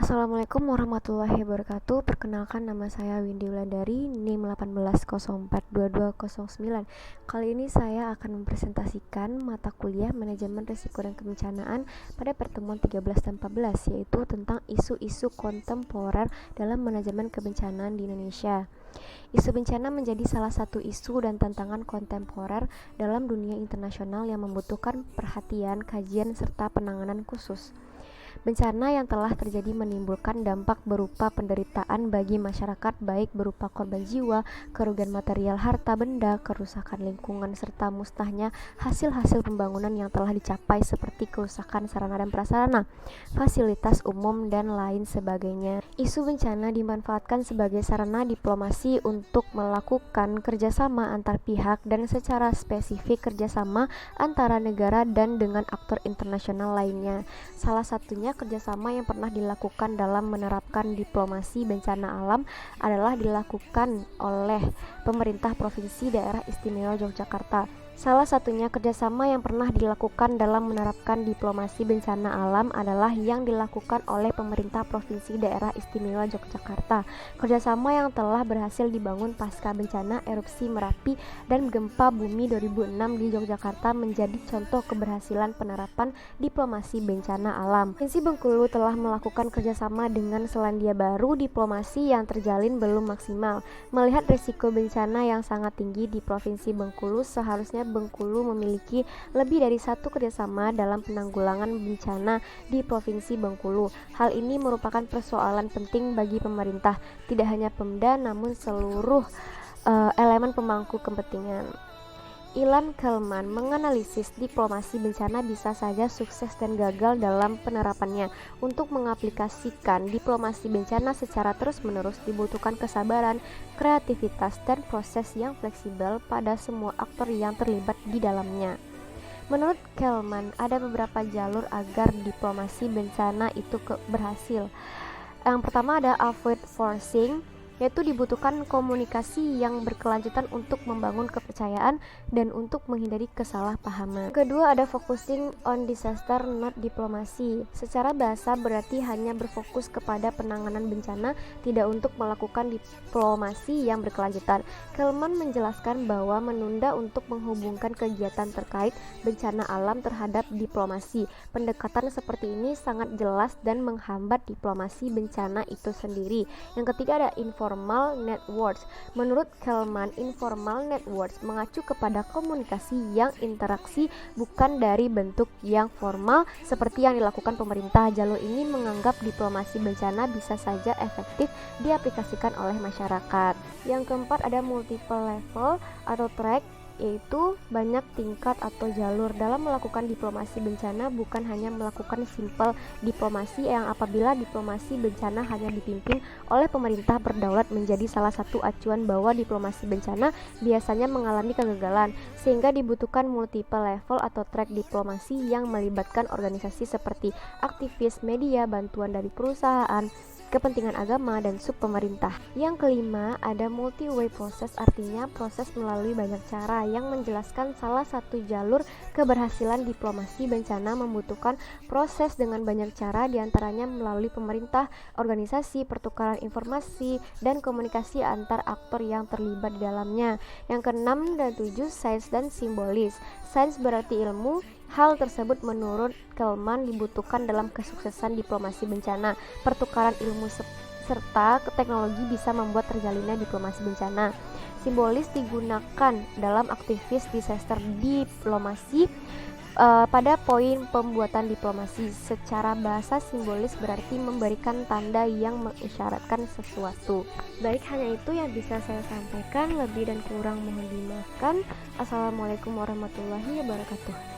Assalamualaikum warahmatullahi wabarakatuh. Perkenalkan, nama saya Windy Wulandari, NIM 18042209. Kali ini saya akan mempresentasikan mata kuliah Manajemen Risiko dan Kebencanaan pada pertemuan 13 dan 14, yaitu tentang isu-isu kontemporer dalam manajemen kebencanaan di Indonesia. Isu bencana menjadi salah satu isu dan tantangan kontemporer dalam dunia internasional yang membutuhkan perhatian, kajian, serta penanganan khusus. Bencana yang telah terjadi menimbulkan dampak berupa penderitaan bagi masyarakat, baik berupa korban jiwa, kerugian material harta benda, kerusakan lingkungan, serta musnahnya hasil-hasil pembangunan yang telah dicapai seperti kerusakan sarana dan prasarana, fasilitas umum, dan lain sebagainya. Isu bencana dimanfaatkan sebagai sarana diplomasi untuk melakukan kerjasama antar pihak dan secara spesifik kerjasama antara negara dan dengan aktor internasional lainnya. Salah satunya kerjasama yang pernah dilakukan dalam menerapkan diplomasi bencana alam adalah dilakukan oleh pemerintah Provinsi Daerah Istimewa Yogyakarta. Salah satunya kerjasama yang pernah dilakukan dalam menerapkan diplomasi bencana alam adalah yang dilakukan oleh pemerintah Provinsi Daerah Istimewa Yogyakarta. Kerjasama yang telah berhasil dibangun pasca bencana erupsi Merapi dan gempa bumi 2006 di Yogyakarta menjadi contoh keberhasilan penerapan diplomasi bencana alam. Provinsi Bengkulu telah melakukan kerjasama dengan Selandia Baru. Diplomasi yang terjalin belum maksimal. Melihat risiko bencana yang sangat tinggi di Provinsi Bengkulu, seharusnya Bengkulu memiliki lebih dari satu kerjasama dalam penanggulangan bencana di Provinsi Bengkulu. Hal ini merupakan persoalan penting bagi pemerintah, tidak hanya Pemda namun seluruh elemen pemangku kepentingan. Ilan Kelman menganalisis diplomasi bencana bisa saja sukses dan gagal dalam penerapannya. Untuk mengaplikasikan diplomasi bencana secara terus-menerus dibutuhkan kesabaran, kreativitas, dan proses yang fleksibel pada semua aktor yang terlibat di dalamnya. Menurut Kelman, ada beberapa jalur agar diplomasi bencana itu berhasil. Yang pertama ada avoid forcing, yaitu dibutuhkan komunikasi yang berkelanjutan untuk membangun kepercayaan dan untuk menghindari kesalahpahaman. Kedua ada focusing on disaster not diplomasi. Secara bahasa berarti hanya berfokus kepada penanganan bencana, tidak untuk melakukan diplomasi yang berkelanjutan. Kelman menjelaskan bahwa menunda untuk menghubungkan kegiatan terkait bencana alam terhadap diplomasi. Pendekatan seperti ini sangat jelas dan menghambat diplomasi bencana itu sendiri. Yang ketiga ada informal networks. Menurut Kelman, informal networks mengacu kepada komunikasi yang interaksi bukan dari bentuk yang formal seperti yang dilakukan pemerintah. Jalur ini menganggap diplomasi bencana bisa saja efektif diaplikasikan oleh masyarakat. Yang keempat ada multiple level atau track, yaitu banyak tingkat atau jalur dalam melakukan diplomasi bencana, bukan hanya melakukan simple diplomasi yang apabila diplomasi bencana hanya dipimpin oleh pemerintah berdaulat menjadi salah satu acuan bahwa diplomasi bencana biasanya mengalami kegagalan, sehingga dibutuhkan multiple level atau track diplomasi yang melibatkan organisasi seperti aktivis, media, bantuan dari perusahaan, kepentingan agama, dan sub pemerintah. Yang kelima ada multi-way proses, artinya proses melalui banyak cara, yang menjelaskan salah satu jalur keberhasilan diplomasi bencana membutuhkan proses dengan banyak cara, diantaranya melalui pemerintah, organisasi, pertukaran informasi, dan komunikasi antar aktor yang terlibat di dalamnya. Yang keenam dan tujuh, sains dan simbolis. Sains berarti ilmu. Hal tersebut menurut Kelman dibutuhkan dalam kesuksesan diplomasi bencana. Pertukaran ilmu serta teknologi bisa membuat terjalinnya diplomasi bencana. Simbolis digunakan dalam aktivis disaster diplomasi pada poin pembuatan diplomasi. Secara bahasa, simbolis berarti memberikan tanda yang mengisyaratkan sesuatu. Baik, hanya itu yang bisa saya sampaikan. Lebih dan kurang mohon dimaafkan. Assalamualaikum warahmatullahi wabarakatuh.